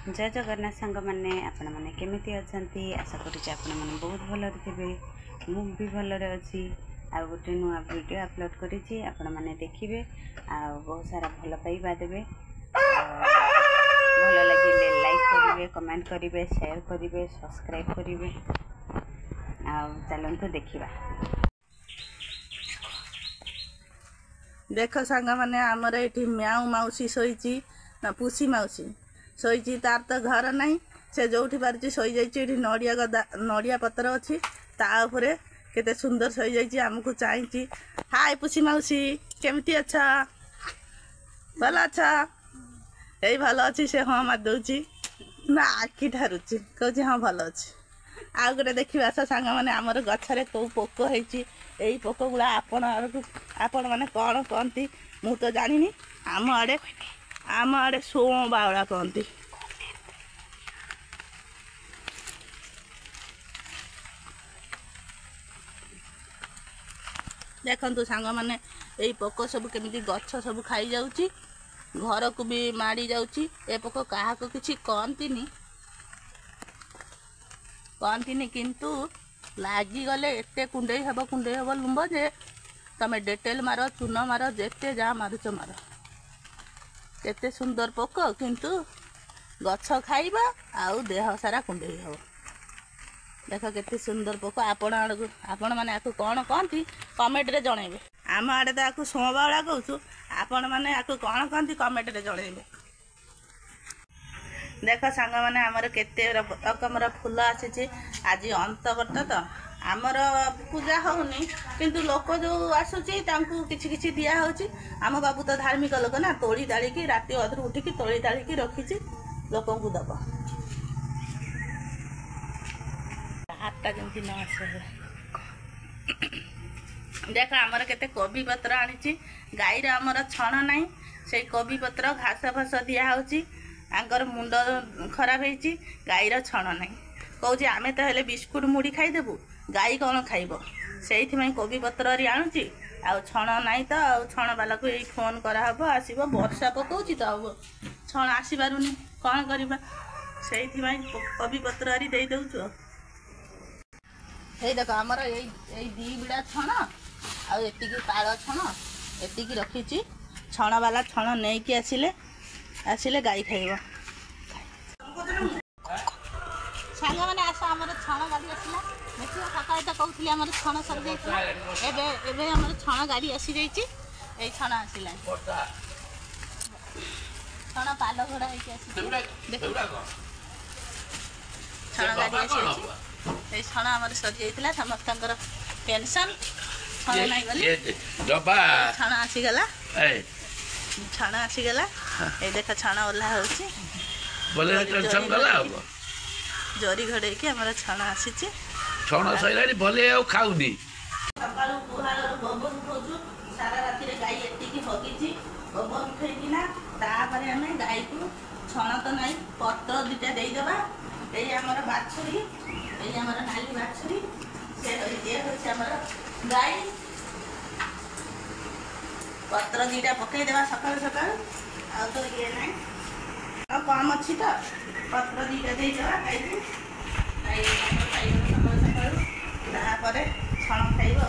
जय जगन्नाथ सांग मैंने आपण मैंने केमिति अछंती आशा करुच्चे आपण मैंने बहुत भलरे थे मु भी भलरे अच्छी आ गोटे नुआ वीडियो अपलोड करिछि आपण मैंने देखिए आ बहुत सारा भल पाइबा देबे भल लगे लाइक करेंगे कमेंट करेंगे शेयर करेंगे सब्सक्राइब करेंगे आ चलते देखा देख सांग मैंने आमर ये म्याऊ मौसी शोची ना पुसी मौसी शोची तार तो घर नहीं से जो पार्टी शोई जाइए नड़िया गदा नड़िया पतर अच्छी ताऊपर केते सुंदर शोई जाइए आमको चाहिए। हाय पुसी मौसी केमती अच्छा भल अच्छा यही भल अच्छी से हाँ मार दूची ना आखि ठारुची कौची हाँ भल अच्छी आउ गोटे देखिए आस सांग मैंने आमर गछरे कौ पोक होती यही पोक गुड़ा आपण मैंने कौन कहती मु तो जानी आम आड़े शो बावला कहती। देखु सांग मैंने यही पोक सब केमी गछ सब खाई जाऊँगी घर को भी माड़ी जाऊँगी ए पोक क्या किसी कहती किंतु लागिगले एते कुंडे हम लुम्ब जे तमे डेटेल मार चून मार जेते जा मारुच मार केते सुंदर पोक किंतु गछ खाइबा आउ देह सारा कुंडे हम देख केते सुंदर पोक आपण मैंने आपको कौन कहती कमेंट रे जणेबे आम आड़े तो आपको सोमबावला कहूँ आपण मैंने आपको कौन कहती कमेंट रे जणेबे। देख सांग मैंने आमर केते रकमर फूल आसी आज अंतवर्त तो आमर पूजा होनी किंतु लोक जो आसूची किछि किछि दिया होची आम बाबू तो धार्मिक लोक ना तोली तालिकी राति अधरू उठिकी तोली तालिकी रखी लोक को दब हाथटा जमी न आसे। देख आमर केते कोबी पत्र आनी गाईर आमर छण नाई से कोबी पत्र घास फास दिया होची आंकर मुंड खराब होती गाईर छण ना कौच आम तो हेले बिस्कुट मुड़ी खाईदेबू गाई कौन खाइब से कोबी पतर आणुची आ छण नाई तो छण बाला को यही फोन कराहब आसब वर्षा पकाउची तो छण आसीपारुनी कौन करवा से कोबी पतर दे दौचु। ये देख आमर यही दी बिड़ा छण आती पाल छण एति रखी छण बाला छण नहीं कि आसिले गाई खाइब सांग मैंने आस आम छण गाड़ी आसला देखिए सकाल तो कहती आम छण सर जाइए आम छण गाड़ी आसी जाइए छण आसला छण पाल घोड़ा होती छण गाड़ी आसी छण आम सरी जाइए समस्त पेनसन छण नहीं गली छण आसीगला छण आसीगला ये देख छण ओह्ला होची जरी घड़े कि हमारा छण आसी छण सैलानी भले आ खाऊनी सकाळु गुहाल गोबर उठौछु सारा राति रे गाई एतिकी हगिची गोबर उठैकिना तापरे हमें गाई को छण तो नहीं पत्र दुटा देई देबा एई हमर बाछुरी एई हमर नाली बाछुरी से होई हमर गाई पत्र दुटा पकई देबा सकाळु सकाळु आ तो ये नहीं कम अच्छी तो पत्र दुटा दे देबा खाइबू सकाळु सकाळु तापरे छण खाइब।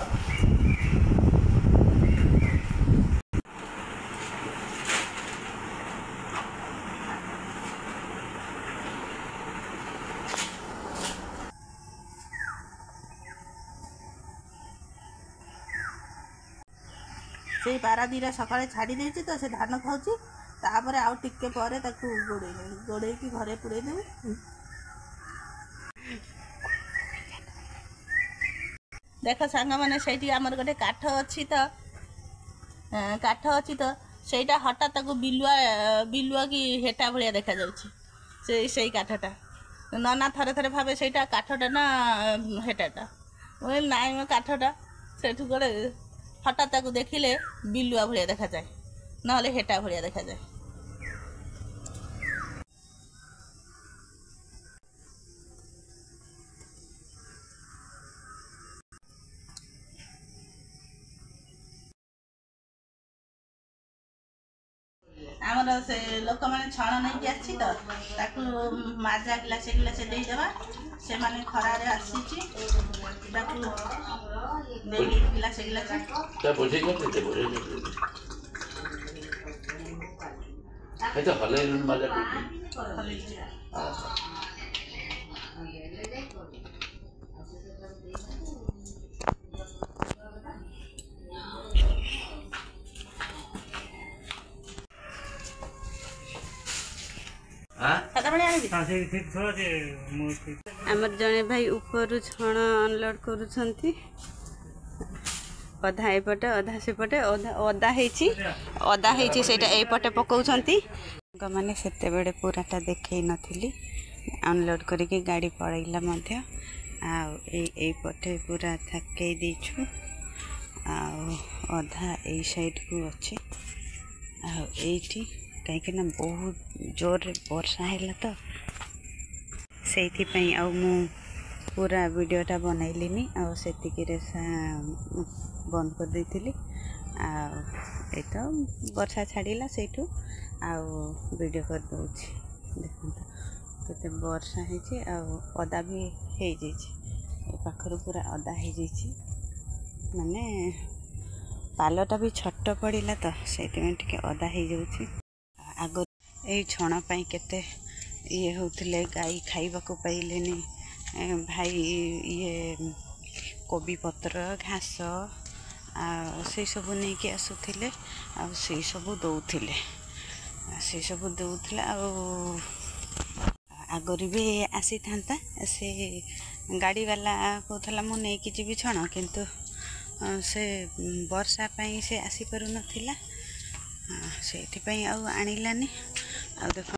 से पारा दीटा सकाଳେ छाड़ी देती तो से धान खाऊँ तापर आउ टिके पर गोड़े की घरे पुरे देवी। देख सांग मैंने से आमर गोटे काठ अच्छी तो सेटा हठात बिलुआ की हेटा भाया देखा से काठटा ना थरे थरे भावे से काठटा ना हेटाटा नाई मो काठटा से गोटे हठात देखिले बिलुआ भाया देखा जाए ना हेटा भाया देखा जाए। आम ଆମର ସେ ଲୋକମାନେ ଛଣ ନେଇକି ଆସିଛି ତ ତାକୁ মাজା ଗ୍ଲାସେ ଗ୍ଲାସେ ଦେଇଦେବା। ସେମାନେ ଖରାରେ ଆସିଛି ତାକୁ ଦେଇକି ଗ୍ଲାସେ ଗ୍ଲାସେ आमर जड़े भाई ऊपर छण अनलोड करुछंती अधा एपटे अधा सेपटे अदा हेची सेटा एपटे पकाउछंती माने सेते बेडे पूराटा देखै नथिली अनलोड करके गाड़ी पड़ैला मध्य आ पटे पूरा थकै देछु आ अधा ए साइड को अछि आ एठी कहीं ना बहुत जोर वर्षा है तो से मु पूरा वीडियोटा बनैलिनी से बंद कर देथिली तो वर्षा छाड़िला से वीडियो कर दूची देखो केते वर्षा है अदा भी हो पाखर पूरा अदा हो माने पालटा भी छट पड़ा तो से अदा हो जाऊँ आग यही छण पाई केते ये होतिले गाई खाइबा को पाइलेनी भाई ये कोबी पत्र घास से सब नहीं कि आसुथिले से सब दौथिले से सब दौथिले आगरी भी आसी था से गाड़ी वाला कहला मु नहीं कि जीवी छण किंतु से वर्षा पाई से आसी पारु नथिला से आनिलानी आ देख